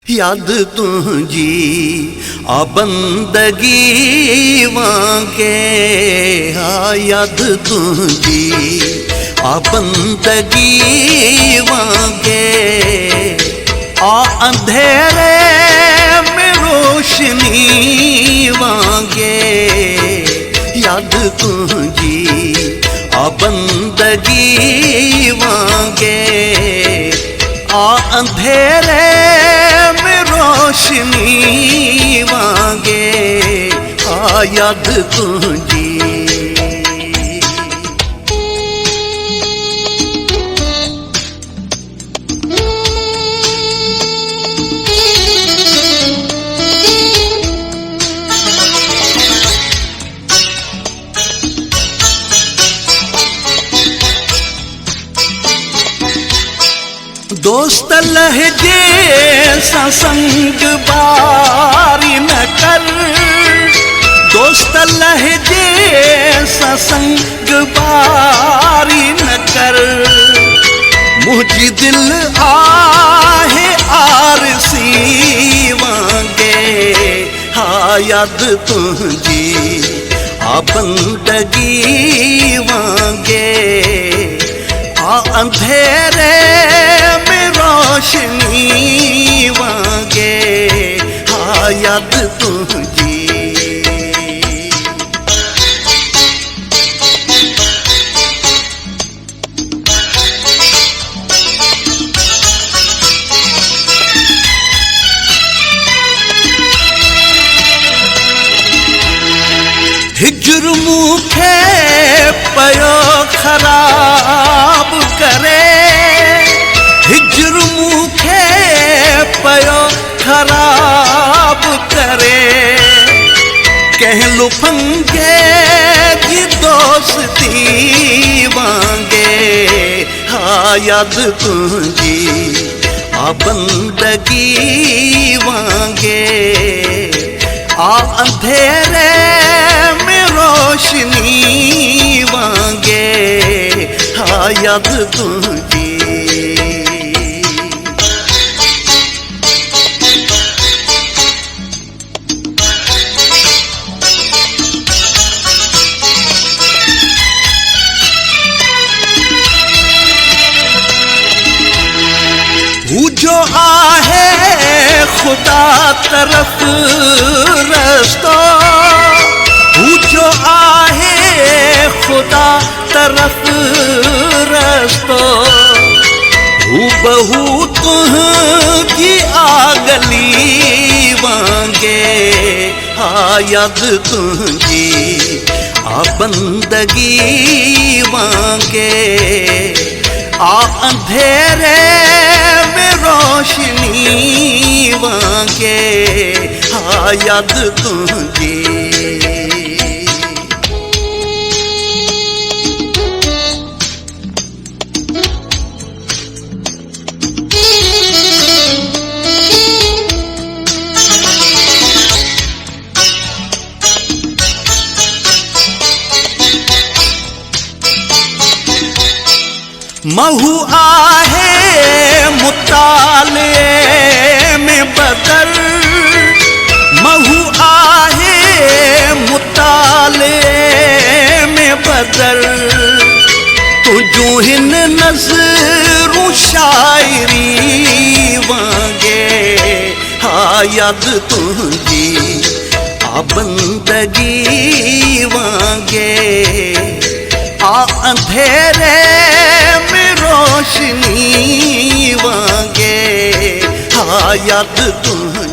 याद तुझी आ बंदगी वांगे, हाँ याद तुझी आ बंदगी वांगे, आ अंधेरे में रोशनी वांगे। याद तुझी आ बंदगी वांगे, आ अंधेरे में रोशनी वांगे, आ याद तुझी। दोस्त लहजे सा संग बारी न कर, दोस्त लहजे सा संग बारी न कर। मुझे दिल आहे आरसी वांगे, हाँ याद तुझी आ बंदगी वांगे, आ अंधेरे रोशनी वांगे, हाँ याद तुझी। हिजर मुखे पयो खराब करे, हिजर मुखे पयो खराब करे। कह लो फंगे की दोस्ती वांगे, हाँ याद तुझी आ बंदगी वांगे, आ अंधेरे में रोशनी वांगे, हाँ याद तुझी। हूँ जो आहे खुदा तरफ रस्तो, हूँ जो आहे खुदा तरफ रस्तो। हूँ बहू तुझी आगली वांगे, हाँ याद तुझी आ बंदगी वांगे, आ अंधेरे में रोशनी वांगे, हाँ याद तुझी। महू आहे मुताले में बदल, महू आहे मुताले में बदल। तुझू हिन नज़रूं शायरी वांगे, हाँ याद तुझी आ बंदगी वांगे, आ अंधेरे में रोशनी वांगे, हाँ याद तुझी।